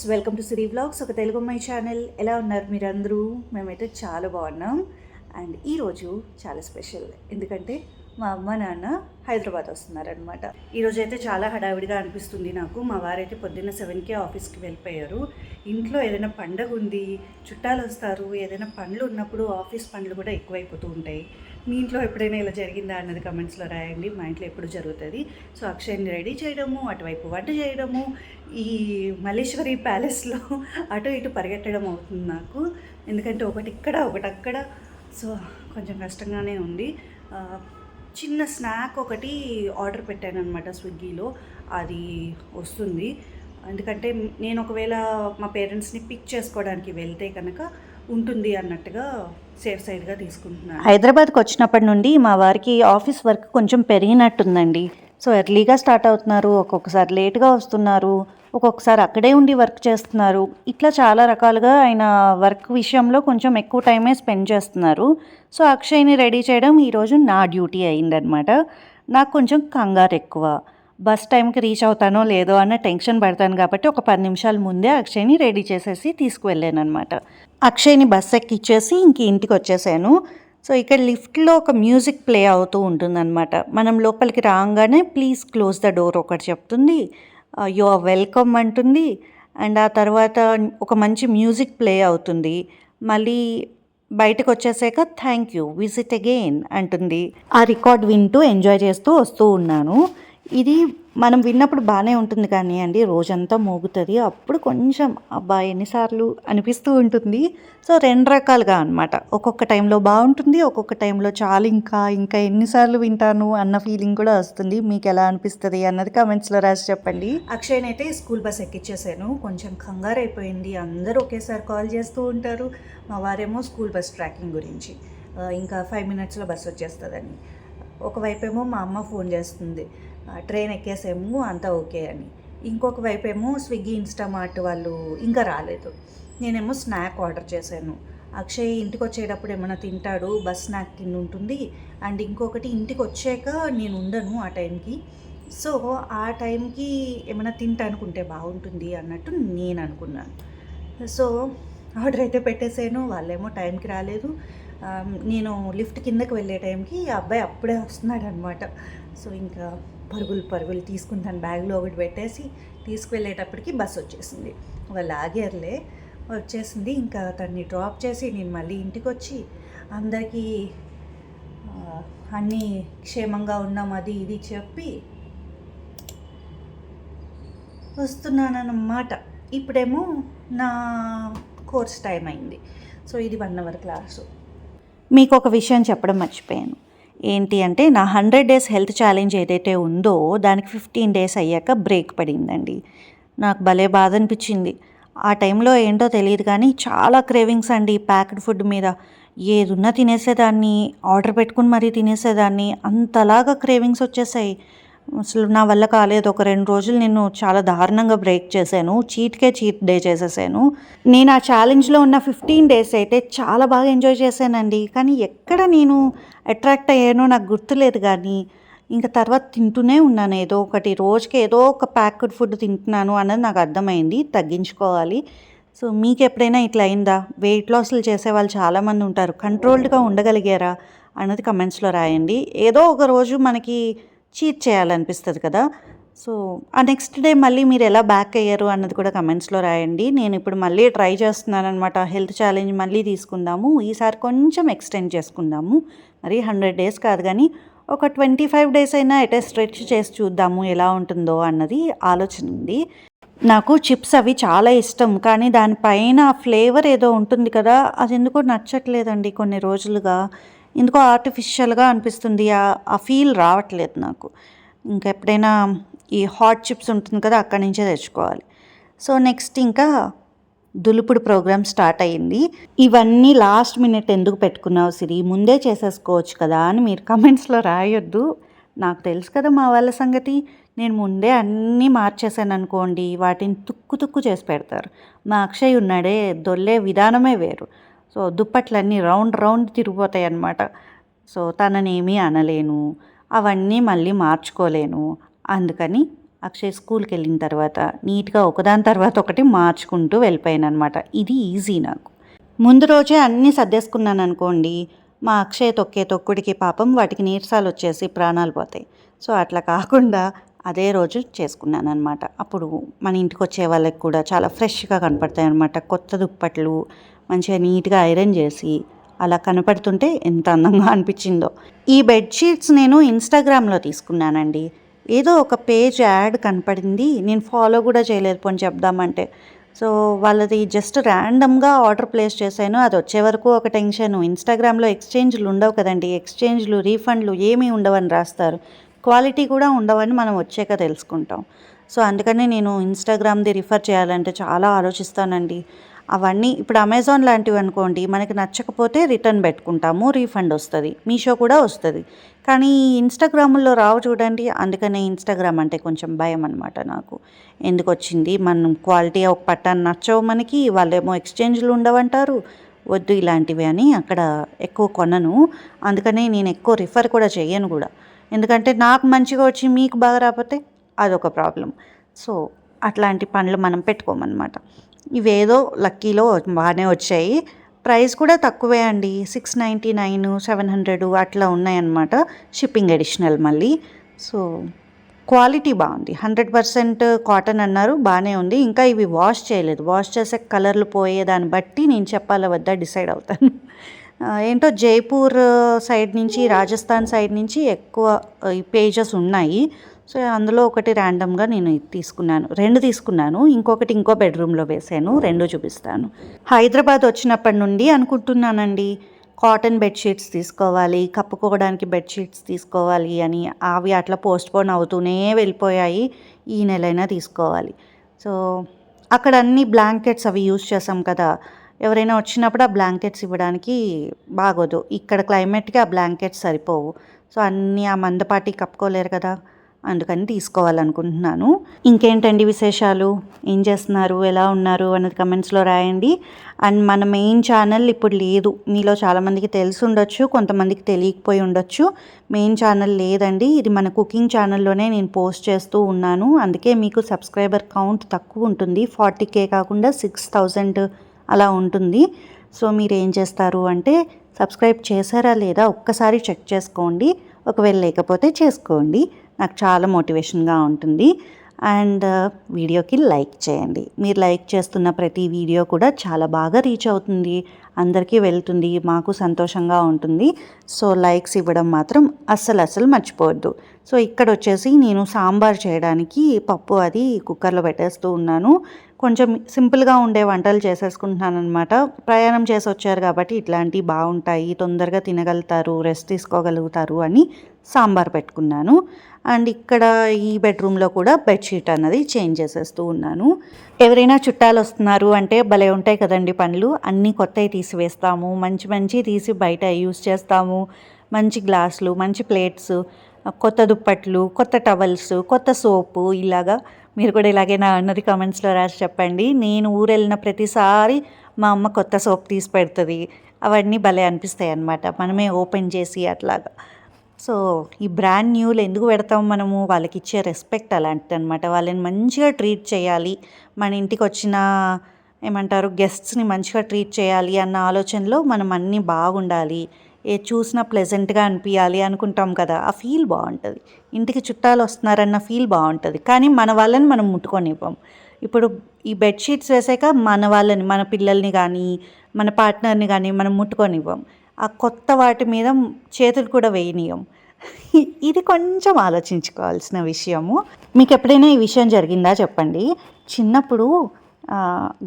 Welcome to Siri vlogs, ఒక తెలుగు అమ్మాయి channel. ఎలా ఉన్నారు మీరందరూ? మేమైతే చాలా బాగున్నాం. అండ్ ఈరోజు చాలా స్పెషల్, ఎందుకంటే మా అమ్మ నాన్న హైదరాబాద్ వస్తున్నారనమాట. ఈరోజు అయితే చాలా హడావిడిగా అనిపిస్తుంది నాకు. మా వారైతే పొద్దున్న 7కే ఆఫీస్కి వెళ్ళిపోయారు. ఇంట్లో ఏదైనా పండగ ఉంది, చుట్టాలు వస్తారు, ఏదైనా పనులు ఉన్నప్పుడు ఆఫీస్ పనులు కూడా ఎక్కువైపోతూ ఉంటాయి. మీ ఇంట్లో ఎప్పుడైనా ఇలా జరిగిందా అన్నది కమెంట్స్లో రాయండి. మా ఇంట్లో ఎప్పుడు జరుగుతుంది. సో అక్షయ్ని రెడీ చేయడము, అటువైపు వంట చేయడము, ఈ మల్లేశ్వరి ప్యాలెస్లో అటు ఇటు పరిగెట్టడం అవుతుంది నాకు. ఎందుకంటే ఒకటి ఇక్కడ ఒకటి అక్కడ, సో కొంచెం కష్టంగానే ఉంది. చిన్న స్నాక్ ఒకటి ఆర్డర్ పెట్టాను అనమాట స్విగ్గీలో, అది వస్తుంది. ఎందుకంటే నేను ఒకవేళ మా పేరెంట్స్ని పిక్ చేసుకోవడానికి వెళ్తే కనుక ఉంటుంది అన్నట్టుగా సేఫ్ సైడ్గా తీసుకుంటున్నాను. హైదరాబాద్కి వచ్చినప్పటి నుండి మా వారికి ఆఫీస్ వర్క్ కొంచెం పెరిగినట్టుందండి. సో ఎర్లీగా స్టార్ట్ అవుతున్నారు, ఒక్కొక్కసారి లేట్గా వస్తున్నారు, ఒక్కొక్కసారి అక్కడే ఉండి వర్క్ చేస్తున్నారు. ఇట్లా చాలా రకాలుగా ఆయన వర్క్ విషయంలో కొంచెం ఎక్కువ టైమే స్పెండ్ చేస్తున్నారు. సో అక్షయ్ని రెడీ చేయడం ఈరోజు నా డ్యూటీ అయిందనమాట. నాకు కొంచెం కంగారు ఎక్కువ. బస్ టైంకి రీచ్ అవుతానో లేదో అన్న టెన్షన్ పడతాను కాబట్టి ఒక 10 నిమిషాల ముందే అక్షయ్ని రెడీ చేసేసి తీసుకువెళ్ళాను అనమాట. అక్షయ్ని బస్ ఎక్కిచ్చేసి ఇంటికి వచ్చేసాను. సో ఇక్కడ లిఫ్ట్లో ఒక మ్యూజిక్ ప్లే అవుతూ ఉంటుందన్నమాట. మనం లోపలికి రాగానే ప్లీజ్ క్లోజ్ ద డోర్ ఒకటి చెప్తుంది, యు ఆర్ వెల్కమ్ అంటుంది. అండ్ ఆ తర్వాత ఒక మంచి మ్యూజిక్ ప్లే అవుతుంది. మళ్ళీ బయటకు వచ్చేసాక థ్యాంక్ యూ, విజిట్ అగైన్ అంటుంది. ఆ రికార్డ్ వింటూ ఎంజాయ్ చేస్తూ వస్తూ ఉన్నాను. ఇది మనం విన్నప్పుడు బాగానే ఉంటుంది కానీ అండి, రోజంతా మోగుతుంది. అప్పుడు కొంచెం అబ్బా ఎన్నిసార్లు అనిపిస్తూ ఉంటుంది. సో 2 రకాలుగా అనమాట. ఒక్కొక్క టైంలో బాగుంటుంది, ఒక్కొక్క టైంలో చాలా ఇంకా ఎన్నిసార్లు వింటాను అన్న ఫీలింగ్ కూడా వస్తుంది. మీకు ఎలా అనిపిస్తుంది అన్నది కామెంట్స్లో రాసి చెప్పండి. అక్షయ్ని అయితే స్కూల్ బస్ ఎక్కిచ్చేసాను. కొంచెం కంగారు అయిపోయింది. అందరూ ఒకేసారి కాల్ చేస్తూ ఉంటారు. మా వారేమో స్కూల్ బస్ ట్రాకింగ్ గురించి, ఇంకా 5 మినిట్స్లో బస్ వచ్చేస్తుందని. ఒకవైపేమో మా అమ్మ ఫోన్ చేస్తుంది, ట్రైన్ ఎక్కేసేమో అంతా ఓకే అని. ఇంకొక వైపేమో స్విగ్గీ ఇన్స్టామార్ట్ వాళ్ళు ఇంకా రాలేదు. నేనేమో స్నాక్ ఆర్డర్ చేశాను. అక్షయ్ ఇంటికి వచ్చేటప్పుడు ఏమైనా తింటాడు, బస్ స్నాక్ తిని ఉంటుంది. అండ్ ఇంకొకటి, ఇంటికి వచ్చాక నేను ఉండను ఆ టైంకి. సో ఆ టైంకి ఏమైనా తింటానుకుంటే బాగుంటుంది అన్నట్టు నేను అనుకున్నాను. సో ఆర్డర్ అయితే పెట్టేశాను. వాళ్ళేమో టైంకి రాలేదు. నేను లిఫ్ట్ కిందకి వెళ్ళే టైంకి ఆ అబ్బాయి అప్పుడే వస్తున్నాడు అనమాట. సో ఇంకా పరుగులు తీసుకుని బ్యాగ్లో ఒకటి పెట్టేసి తీసుకువెళ్ళేటప్పటికి బస్ వచ్చేసింది. వాళ్ళు ఆగారులే, వచ్చేసింది. ఇంకా తన్ని డ్రాప్ చేసి నేను మళ్ళీ ఇంటికి వచ్చి అందరికీ అన్నీ క్షేమంగా ఉన్నాం అది ఇది చెప్పి వస్తున్నానన్నమాట. ఇప్పుడేమో నా కోర్స్ టైం అయింది. సో ఇది 1 అవర్ క్లాసు. మీకు ఒక విషయం చెప్పడం మర్చిపోయాను. ఏంటి అంటే, నా 100 డేస్ హెల్త్ ఛాలెంజ్ ఏదైతే ఉందో దానికి 15 డేస్ అయ్యాక బ్రేక్ పడిందండి. నాకు భలే బాధ అనిపించింది. ఆ టైంలో ఏంటో తెలియదు కానీ చాలా క్రేవింగ్స్ అండి ప్యాక్డ్ ఫుడ్ మీద. ఏదున్నా తినేసేదాన్ని, ఆర్డర్ పెట్టుకుని మరీ తినేసేదాన్ని. అంతలాగా క్రేవింగ్స్ వచ్చేసాయి. అసలు నా వల్ల కాలేదు. ఒక 2 రోజులు నేను చాలా దారుణంగా బ్రేక్ చేశాను. చీట్ డే చేసేసాను. నేను ఆ ఛాలెంజ్లో ఉన్న 15 డేస్ అయితే చాలా బాగా ఎంజాయ్ చేశానండి. కానీ ఎక్కడ నేను అట్రాక్ట్ అయ్యానో నాకు గుర్తులేదు. కానీ ఇంకా తర్వాత తింటూనే ఉన్నాను. ఏదో ఒకటి, రోజుకి ఏదో ఒక ప్యాక్డ్ ఫుడ్ తింటున్నాను అన్నది నాకు అర్థమైంది. తగ్గించుకోవాలి. సో మీకు ఎప్పుడైనా ఇట్లా అయిందా? వెయిట్ లాస్లు చేసేవాళ్ళు చాలామంది ఉంటారు. కంట్రోల్డ్గా ఉండగలిగారా అన్నది కమెంట్స్లో రాయండి. ఏదో ఒక రోజు మనకి చీట్ చేయాలనిపిస్తుంది కదా. సో ఆ నెక్స్ట్ డే మళ్ళీ మీరు ఎలా బ్యాక్ అయ్యారు అన్నది కూడా కమెంట్స్లో రాయండి. నేను ఇప్పుడు మళ్ళీ ట్రై చేస్తున్నాను అనమాట. హెల్త్ ఛాలెంజ్ మళ్ళీ తీసుకుందాము. ఈసారి కొంచెం ఎక్స్టెండ్ చేసుకుందాము. మరి 100 డేస్ కాదు కానీ ఒక 25 డేస్ అయినా అయితే స్ట్రెచ్ చేసి చూద్దాము ఎలా ఉంటుందో అన్నది ఆలోచన ఉంది. నాకు చిప్స్ అవి చాలా ఇష్టం, కానీ దానిపైన ఫ్లేవర్ ఏదో ఉంటుంది కదా, అది ఎందుకో నచ్చట్లేదండి కొన్ని రోజులుగా. ఎందుకో ఆర్టిఫిషియల్గా అనిపిస్తుంది. ఆ ఫీల్ రావట్లేదు నాకు. ఇంకా ఎప్పుడైనా ఈ హాట్ చిప్స్ ఉంటుంది కదా, అక్కడి నుంచే తెచ్చుకోవాలి. సో నెక్స్ట్ ఇంకా దులుపుడు ప్రోగ్రామ్ స్టార్ట్ అయ్యింది. ఇవన్నీ లాస్ట్ మినిట్ ఎందుకు పెట్టుకున్నావు సిరి, ముందే చేసేసుకోవచ్చు కదా అని మీరు కమెంట్స్లో రాయొద్దు. నాకు తెలుసు కదా మా వాళ్ళ సంగతి. నేను ముందే అన్నీ మార్చేసాను అనుకోండి, వాటిని తుక్కు చేసి పెడతారు. మా అక్షయ్ ఉన్నాడే, దొల్లే విధానమే వేరు. సో దుప్పట్లన్నీ రౌండ్ తిరిగిపోతాయి అన్నమాట. సో తననేమీ అనలేను, అవన్నీ మళ్ళీ మార్చుకోలేను. అందుకని అక్షయ్ స్కూల్కి వెళ్ళిన తర్వాత నీట్గా ఒకదాని తర్వాత ఒకటి మార్చుకుంటూ వెళ్ళిపోయాను అనమాట. ఇది ఈజీ నాకు. ముందు రోజే అన్నీ సర్దేసుకున్నాను అనుకోండి, మా అక్షయ్ తొక్కే తొక్కుడికి పాపం వాటికి నీరసాలు వచ్చేసి ప్రాణాలు పోతాయి. సో అట్లా కాకుండా అదే రోజు చేసుకున్నాను అనమాట. అప్పుడు మన ఇంటికి వచ్చే వాళ్ళకి కూడా చాలా ఫ్రెష్గా కనపడతాయి అనమాట. కొత్త దుప్పట్లు మంచిగా నీట్గా ఐరన్ చేసి అలా కనపడుతుంటే ఎంత అందంగా అనిపించిందో. ఈ బెడ్షీట్స్ నేను ఇన్స్టాగ్రామ్లో తీసుకున్నానండి. ఏదో ఒక పేజ్ యాడ్ కనపడింది, నేను ఫాలో కూడా చేయలేదు పోనీ చెప్దామంటే. సో వాళ్ళది జస్ట్ ర్యాండమ్గా ఆర్డర్ ప్లేస్ చేశాను. అది వచ్చే వరకు ఒక టెన్షను. ఇన్స్టాగ్రామ్లో ఎక్స్చేంజ్లు ఉండవు కదండి, ఎక్స్చేంజ్లు రీఫండ్లు ఏమీ ఉండవని రాస్తారు, క్వాలిటీ కూడా ఉండవని మనం వచ్చాక తెలుసుకుంటాం. సో అందుకని నేను ఇన్స్టాగ్రామ్ది రిఫర్ చేయాలంటే చాలా ఆలోచిస్తానండి. అవన్నీ ఇప్పుడు అమెజాన్ లాంటివి అనుకోండి, మనకి నచ్చకపోతే రిటర్న్ పెట్టుకుంటాము, రీఫండ్ వస్తుంది, మీషో కూడా వస్తుంది. కానీ ఇన్స్టాగ్రామ్లో రావు చూడండి. అందుకనే ఇన్స్టాగ్రామ్ అంటే కొంచెం భయం అనమాట నాకు. ఎందుకు వచ్చింది, మనం క్వాలిటీ ఒక పట్టాన్ని నచ్చవు మనకి, వాళ్ళేమో ఎక్స్చేంజ్లు ఉండవంటారు, వద్దు ఇలాంటివి అని అక్కడ ఎక్కువ కొనను. అందుకనే నేను ఎక్కువ రిఫర్ కూడా చేయను కూడా. ఎందుకంటే నాకు మంచిగా వచ్చి మీకు బాగా రాకపోతే అదొక ప్రాబ్లం. సో అట్లాంటి పనులు మనం పెట్టుకోమన్నమాట. ఇవేదో లక్కీలో బాగానే వచ్చాయి. ప్రైస్ కూడా తక్కువే అండి, 699, 700 అట్లా ఉన్నాయన్నమాట. షిప్పింగ్ అడిషనల్ మళ్ళీ. సో క్వాలిటీ బాగుంది, 100% కాటన్ అన్నారు, బాగానే ఉంది. ఇంకా ఇవి వాష్ చేయలేదు, వాష్ చేసే కలర్లు పోయేదాన్ని బట్టి నేను చెప్పాలా వద్దా డిసైడ్ అవుతాను. ఏంటో జైపూర్ సైడ్ నుంచి, రాజస్థాన్ సైడ్ నుంచి ఎక్కువ ఈ పేజెస్ ఉన్నాయి. సో అందులో ఒకటి ర్యాండమ్గా నేను ఇది తీసుకున్నాను, 2 తీసుకున్నాను. ఇంకొకటి ఇంకో బెడ్రూమ్లో వేసాను, 2 చూపిస్తాను. హైదరాబాద్ వచ్చినప్పటి నుండి అనుకుంటున్నానండి, కాటన్ బెడ్షీట్స్ తీసుకోవాలి, కప్పుకోవడానికి బెడ్షీట్స్ తీసుకోవాలి అని. అవి అట్లా పోస్ట్పోన్ అవుతూనే వెళ్ళిపోయాయి. ఈ నెలైనా తీసుకోవాలి. సో అక్కడ అన్ని బ్లాంకెట్స్ అవి యూజ్ చేసాం కదా, ఎవరైనా వచ్చినప్పుడు ఆ బ్లాంకెట్స్ ఇవ్వడానికి బాగోదు. ఇక్కడ క్లైమేట్కి ఆ బ్లాంకెట్స్ సరిపోవు. సో అన్నీ ఆ మందపాటి కప్పుకోలేరు కదా, అందుకని తీసుకోవాలనుకుంటున్నాను. ఇంకేంటండి విశేషాలు, ఏం చేస్తున్నారు, ఎలా ఉన్నారు అన్నది కమెంట్స్లో రాయండి. అండ్ మన మెయిన్ ఛానల్ ఇప్పుడు లేదు, మీలో చాలామందికి తెలిసి ఉండొచ్చు, కొంతమందికి తెలియకపోయి ఉండొచ్చు. మెయిన్ ఛానల్ లేదండి, ఇది మన కుకింగ్ ఛానల్లోనే నేను పోస్ట్ చేస్తూ ఉన్నాను. అందుకే మీకు సబ్స్క్రైబర్ కౌంట్ తక్కువ ఉంటుంది, 40K కాకుండా 6000 అలా ఉంటుంది. సో మీరు ఏం చేస్తారు అంటే, సబ్స్క్రైబ్ చేశారా లేదా ఒక్కసారి చెక్ చేసుకోండి, ఒకవేళ లేకపోతే చేసుకోండి, నాకు చాలా మోటివేషన్గా ఉంటుంది. అండ్ వీడియోకి లైక్ చేయండి. మీరు లైక్ చేస్తున్న ప్రతి వీడియో కూడా చాలా బాగా రీచ్ అవుతుంది, అందరికీ వెళ్తుంది, మాకు సంతోషంగా ఉంటుంది. సో లైక్స్ ఇవ్వడం మాత్రం అస్సలు మర్చిపోవద్దు. సో ఇక్కడ వచ్చేసి నేను సాంబార్ చేయడానికి పప్పు అది కుక్కర్లో పెట్టేస్తూ ఉన్నాను. కొంచెం సింపుల్గా ఉండే వంటలు చేసేసుకుంటున్నాను అనమాట. ప్రయాణం చేసి వచ్చారు కాబట్టి ఇట్లాంటివి బాగుంటాయి, తొందరగా తినగలుగుతారు, రెస్ట్ తీసుకోగలుగుతారు అని సాంబార్ పెట్టుకున్నాను. అండ్ ఇక్కడ ఈ బెడ్రూమ్లో కూడా బెడ్షీట్ అన్నది చేంజ్ చేసేస్తూ ఉన్నాను. ఎవరైనా చుట్టాలు వస్తున్నారు అంటే భలే ఉంటాయి కదండి పనులు. అన్నీ కొత్తవి తీసివేస్తాము, మంచి తీసి బయట యూస్ చేస్తాము. మంచి గ్లాసులు, మంచి ప్లేట్స్, కొత్త దుప్పట్లు, కొత్త టవల్స్, కొత్త సోపు, ఇలాగా మీరు కూడా ఇలాగేనా అన్నది కామెంట్స్లో రాసి చెప్పండి. నేను ఊరు వెళ్ళిన ప్రతిసారి మా అమ్మ కొత్త సోప్ తీసి పెడుతుంది. అవన్నీ భలే అనిపిస్తాయి అన్నమాట, మనమే ఓపెన్ చేసి అట్లాగా. సో ఈ బ్రాండ్ న్యూలు ఎందుకు పెడతాం మనము, వాళ్ళకి ఇచ్చే రెస్పెక్ట్ అలాంటిది అనమాట. వాళ్ళని మంచిగా ట్రీట్ చేయాలి, మన ఇంటికి వచ్చిన ఏమంటారు గెస్ట్స్ని మంచిగా ట్రీట్ చేయాలి అన్న ఆలోచనలో మనం అన్నీ బాగుండాలి, ఏ చూసినా ప్లెజెంట్గా అనిపించాలి అనుకుంటాం కదా, ఆ ఫీల్ బాగుంటుంది. ఇంటికి చుట్టాలు వస్తున్నారన్న ఫీల్ బాగుంటుంది. కానీ మన వాళ్ళని మనం ముట్టుకొనివ్వం. ఇప్పుడు ఈ బెడ్షీట్స్ వేసాక మన వాళ్ళని, మన పిల్లల్ని కానీ మన పార్ట్నర్ని కానీ మనం ముట్టుకొనివ్వం. ఆ కొత్త వాటి మీద చేతులు కూడా వేయనీయం. ఇది కొంచెం ఆలోచించుకోవాల్సిన విషయము. మీకు ఎప్పుడైనా ఈ విషయం జరిగిందా చెప్పండి. చిన్నప్పుడు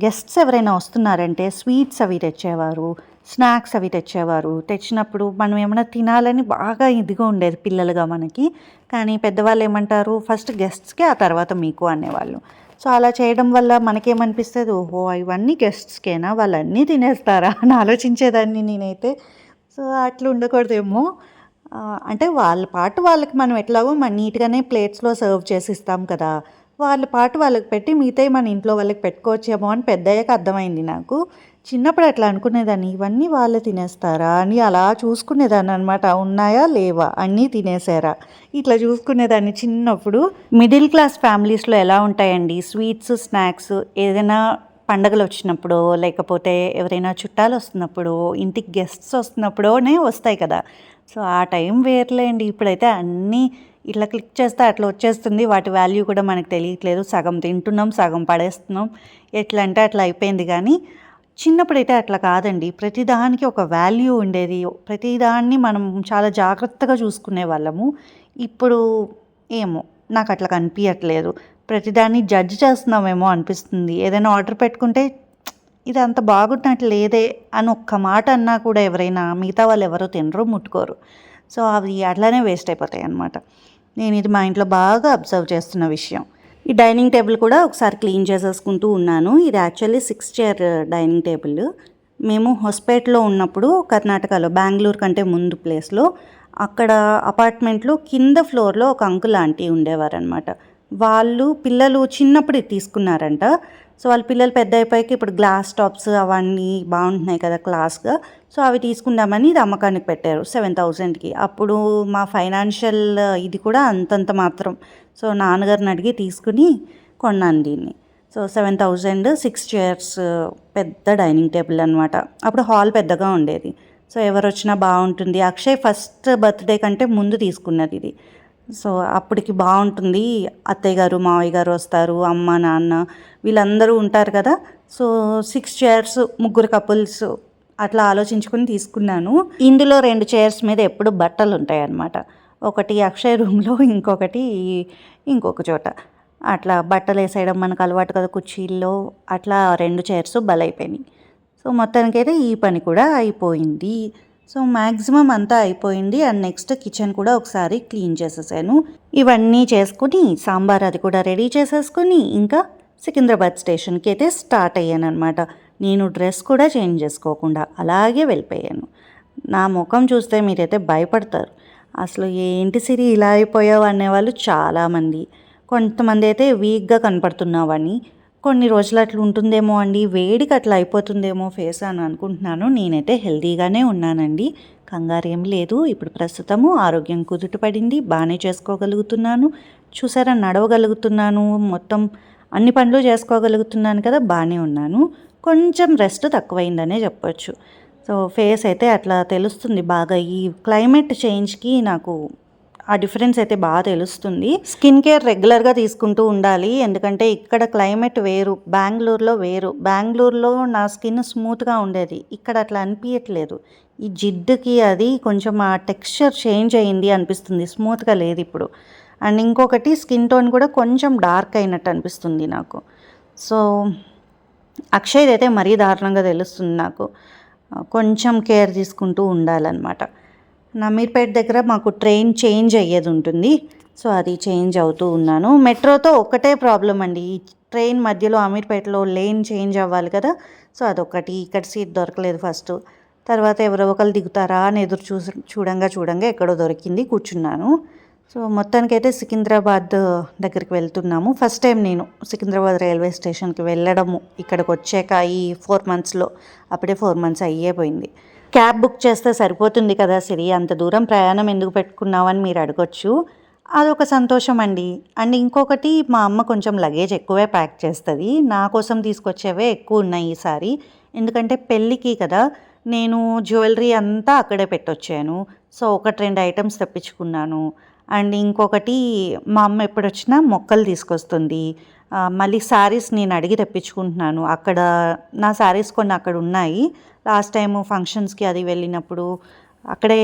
గెస్ట్స్ ఎవరైనా వస్తున్నారంటే స్వీట్స్ అవి తెచ్చేవారు, స్నాక్స్ అవి తెచ్చేవారు. తెచ్చినప్పుడు మనం ఏమైనా తినాలని బాగా ఇదిగా ఉండేది పిల్లలుగా మనకి. కానీ పెద్దవాళ్ళు ఏమంటారు, ఫస్ట్ గెస్ట్స్కి ఆ తర్వాత మీకు అనేవాళ్ళు. సో అలా చేయడం వల్ల మనకేమనిపిస్తుంది, ఓహో ఇవన్నీ గెస్ట్స్కేనా, వాళ్ళన్నీ తినేస్తారా అని ఆలోచించేదాన్ని నేనైతే. సో అట్లా ఉండకూడదేమో. అంటే వాళ్ళ పాటు వాళ్ళకి మనం ఎట్లాగో మన నీట్గానే ప్లేట్స్లో సర్వ్ చేసి ఇస్తాం కదా. వాళ్ళ పాటు వాళ్ళకి పెట్టి మిగతాయి మన ఇంట్లో వాళ్ళకి పెట్టుకోవచ్చేమో అని పెద్దయ్యాక అర్థమైంది నాకు. చిన్నప్పుడు అట్లా అనుకునేదాన్ని, ఇవన్నీ వాళ్ళే తినేస్తారా అని అలా చూసుకునేదాన్ని అనమాట. ఉన్నాయా లేవా అన్నీ తినేసారా ఇట్లా చూసుకునేదాన్ని చిన్నప్పుడు. మిడిల్ క్లాస్ ఫ్యామిలీస్లో ఎలా ఉంటాయండి, స్వీట్స్ స్నాక్స్ ఏదైనా పండగలు వచ్చినప్పుడు, లేకపోతే ఎవరైనా చుట్టాలు వస్తున్నప్పుడు, ఇంటికి గెస్ట్స్ వస్తున్నప్పుడోనే వస్తాయి కదా. సో ఆ టైం వేర్లేండి. ఇప్పుడైతే అన్నీ ఇట్లా క్లిక్ చేస్తే అట్లా వచ్చేస్తుంది. వాటి వాల్యూ కూడా మనకు తెలియట్లేదు. సగం తింటున్నాం, సగం పడేస్తున్నాం. ఎట్లా అంటే అట్లా అయిపోయింది. కానీ చిన్నప్పుడైతే అట్లా కాదండి. ప్రతిదానికి ఒక వాల్యూ ఉండేది. ప్రతిదాన్ని మనం చాలా జాగ్రత్తగా చూసుకునే వాళ్ళము. ఇప్పుడు ఏమో నాకు అట్లా కనిపించట్లేదు. ప్రతిదాన్ని జడ్జ్ చేస్తున్నామేమో అనిపిస్తుంది. ఏదైనా ఆర్డర్ పెట్టుకుంటే ఇది అంత బాగున్నట్టు లేదే అని ఒక్క మాట అన్నా కూడా ఎవరైనా మిగతా వాళ్ళు ఎవరో తినరు, ముట్టుకోరు. సో అవి అట్లానే వేస్ట్ అయిపోతాయి అన్నమాట. నేను ఇది మా ఇంట్లో బాగా అబ్జర్వ్ చేస్తున్న విషయం. ఈ డైనింగ్ టేబుల్ కూడా ఒకసారి క్లీన్ చేసేసుకుంటూ ఉన్నాను. ఇది యాక్చువల్లీ 6 చైర్ డైనింగ్ టేబుల్. మేము హొస్పేట్లో ఉన్నప్పుడు కర్ణాటకలో, బెంగళూరు కంటే ముందు ప్లేస్లో, అక్కడ అపార్ట్మెంట్లో కింద ఫ్లోర్లో ఒక అంకుల్ ఆంటీ ఉండేవారనమాట. వాళ్ళు పిల్లలు చిన్నప్పుడు ఇది తీసుకున్నారంట. సో వాళ్ళ పిల్లలు పెద్ద అయిపోయాక ఇప్పుడు గ్లాస్ టాప్స్ అవన్నీ బాగుంటున్నాయి కదా క్లాస్గా. సో అవి తీసుకుందామని ఇది అమ్మకానికి పెట్టారు 7,000కి. అప్పుడు మా ఫైనాన్షియల్ ఇది కూడా అంతంత మాత్రం. సో నాన్నగారిని అడిగి తీసుకుని కొన్నాను దీన్ని. సో 7,000, 6 చైర్స్, పెద్ద డైనింగ్ టేబుల్ అనమాట. అప్పుడు హాల్ పెద్దగా ఉండేది. సో ఎవరు వచ్చినా బాగుంటుంది. అక్షయ్ ఫస్ట్ బర్త్డే కంటే ముందు తీసుకున్నది ఇది. సో అప్పటికి బాగుంటుంది. అత్తయ్య గారు, మావయ్య గారు వస్తారు, అమ్మ నాన్న వీళ్ళందరూ ఉంటారు కదా. సో 6 చైర్స్, ముగ్గురు కపుల్స్ అట్లా ఆలోచించుకుని తీసుకున్నాను. ఇందులో 2 చైర్స్ మీద ఎప్పుడు బట్టలు ఉంటాయి అన్నమాట. ఒకటి అక్షయ్ రూమ్లో, ఇంకొకటి ఇంకొక చోట. అట్లా బట్టలు వేసేయడం మనకు అలవాటు కదా కుర్చీల్లో. అట్లా 2 చైర్స్ బలైపోయినాయి. సో మొత్తానికైతే ఈ పని కూడా అయిపోయింది. సో మ్యాక్సిమం అంతా అయిపోయింది. అండ్ నెక్స్ట్ కిచెన్ కూడా ఒకసారి క్లీన్ చేసేసాను. ఇవన్నీ చేసుకుని సాంబార్ అది కూడా రెడీ చేసేసుకుని ఇంకా సికింద్రాబాద్ స్టేషన్కి అయితే స్టార్ట్ అయ్యాను అనమాట. నేను డ్రెస్ కూడా చేంజ్ చేసుకోకుండా అలాగే వెళ్ళిపోయాను. నా ముఖం చూస్తే మీరైతే భయపడతారు. అసలు ఏంటి సిరి ఇలా అయిపోయావు అనేవాళ్ళు చాలామంది. కొంతమంది అయితే వీక్గా కనపడుతున్నావని, కొన్ని రోజులు అట్లా ఉంటుందేమో అండి, వేడికి అట్లా అయిపోతుందేమో ఫేస్ అని అనుకుంటున్నాను. నేనైతే హెల్తీగానే ఉన్నానండి, కంగారు ఏం లేదు. ఇప్పుడు ప్రస్తుతము ఆరోగ్యం కుదుట పడింది, బాగానే చేసుకోగలుగుతున్నాను. చూసారా, నడవగలుగుతున్నాను, మొత్తం అన్ని పనులు చేసుకోగలుగుతున్నాను కదా, బాగానే ఉన్నాను. కొంచెం రెస్ట్ తక్కువైందనే చెప్పొచ్చు. సో ఫేస్ అయితే అట్లా తెలుస్తుంది బాగా. ఈ క్లైమేట్ చేంజ్కి నాకు ఆ డిఫరెన్స్ అయితే బాగా తెలుస్తుంది. స్కిన్ కేర్ రెగ్యులర్గా తీసుకుంటూ ఉండాలి. ఎందుకంటే ఇక్కడ క్లైమేట్ వేరు, బెంగళూరులో వేరు. బెంగళూరులో నా స్కిన్ స్మూత్గా ఉండేది, ఇక్కడ అట్లా అనిపించట్లేదు. ఈ జిడ్డుకి అది కొంచెం ఆ టెక్స్చర్ చేంజ్ అయ్యింది అనిపిస్తుంది, స్మూత్గా లేదు ఇప్పుడు. అండ్ ఇంకొకటి స్కిన్ టోన్ కూడా కొంచెం డార్క్ అయినట్టు అనిపిస్తుంది నాకు. సో అక్షయ్ది అయితే మరీ దారుణంగా తెలుస్తుంది నాకు. కొంచెం కేర్ తీసుకుంటూ ఉండాలన్నమాట. నమీర్పేట దగ్గర మాకు ట్రైన్ చేంజ్ అయ్యేది ఉంటుంది. సో అది చేంజ్ అవుతూ ఉన్నాను. మెట్రోతో ఒక్కటే ప్రాబ్లం అండి, ఈ ట్రైన్ మధ్యలో అమీర్పేటలో లేన్ చేంజ్ అవ్వాలి కదా. సో అదొకటి. ఇక్కడ సీట్ దొరకలేదు ఫస్ట్. తర్వాత ఎవరో ఒకరు దిగుతారా అని ఎదురు చూడంగా ఎక్కడో దొరికింది, కూర్చున్నాను. సో మొత్తానికైతే సికింద్రాబాద్ దగ్గరికి వెళ్తున్నాము. ఫస్ట్ టైం నేను సికింద్రాబాద్ రైల్వే స్టేషన్కి వెళ్ళడము ఇక్కడికి వచ్చాక ఈ 4 monthsలో. అప్పుడే 4 months అయ్యేపోయింది. క్యాబ్ బుక్ చేస్తే సరిపోతుంది కదా సిరి, అంత దూరం ప్రయాణం ఎందుకు పెట్టుకున్నావు అని మీరు అడగొచ్చు. అదొక సంతోషం అండి. అండ్ ఇంకొకటి, మా అమ్మ కొంచెం లగేజ్ ఎక్కువే ప్యాక్ చేస్తుంది. నా కోసం తీసుకొచ్చేవే ఎక్కువ ఉన్నాయి ఈసారి. ఎందుకంటే పెళ్ళికి కదా, నేను జ్యువెలరీ అంతా అక్కడే పెట్టొచ్చాను. సో 1-2 ఐటమ్స్ తెప్పించుకున్నాను. అండ్ ఇంకొకటి, మా అమ్మ ఎప్పుడు వచ్చినా మొక్కలు తీసుకొస్తుంది. మళ్ళీ శారీస్ నేను అడిగి తెప్పించుకుంటున్నాను. అక్కడ నా శారీస్ కొన్ని అక్కడ ఉన్నాయి. లాస్ట్ టైము ఫంక్షన్స్కి అది వెళ్ళినప్పుడు అక్కడే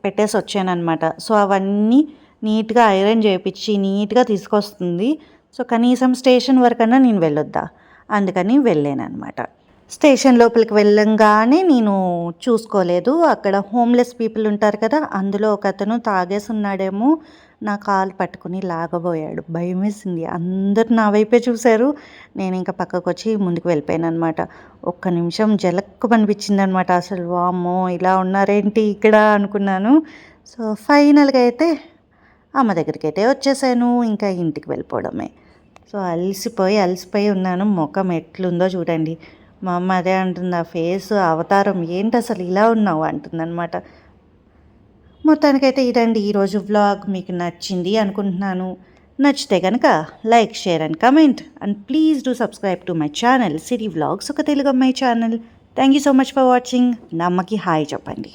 పెట్టేసి వచ్చానమాట. సో అవన్నీ నీట్గా ఐరన్ చేయించి నీట్గా తీసుకొస్తుంది. సో కనీసం స్టేషన్ వరకన్నా నేను వెళ్ళొద్దా, అందుకని వెళ్ళానమాట. స్టేషన్ లోపలికి వెళ్ళంగానే నేను చూసుకోలేదు, అక్కడ హోమ్లెస్ పీపుల్ ఉంటారు కదా, అందులో ఒక అతను తాగేసి ఉన్నాడేమో, నా కాలు పట్టుకుని లాగబోయాడు. భయం వేసింది. అందరు నా వైపే చూశారు. నేను ఇంకా పక్కకు వచ్చి ముందుకు వెళ్ళిపోయాను అనమాట. ఒక్క నిమిషం జలక్కు అనిపించింది అనమాట. అసలు వామ్మో ఇలా ఉన్నారేంటి ఇక్కడ అనుకున్నాను. సో ఫైనల్గా అయితే అమ్మ దగ్గరికి అయితే వచ్చేసాను. ఇంకా ఇంటికి వెళ్ళిపోవడమే. సో అలసిపోయి ఉన్నాను. ముఖం ఎట్లుందో చూడండి. మా అమ్మ అదే అంటుంది, ఆ ఫేస్ అవతారం ఏంటి అసలు ఇలా ఉన్నావు అంటుందన్నమాట. మొత్తానికైతే ఇదండి ఈరోజు వ్లాగ్. మీకు నచ్చింది అనుకుంటున్నాను. నచ్చితే కనుక like, share and comment. And please do subscribe to my channel Siri vlogs, ఒక తెలుగు అమ్మాయి channel. Thank you so much for watching. నా అమ్మకి హాయ్ చెప్పండి.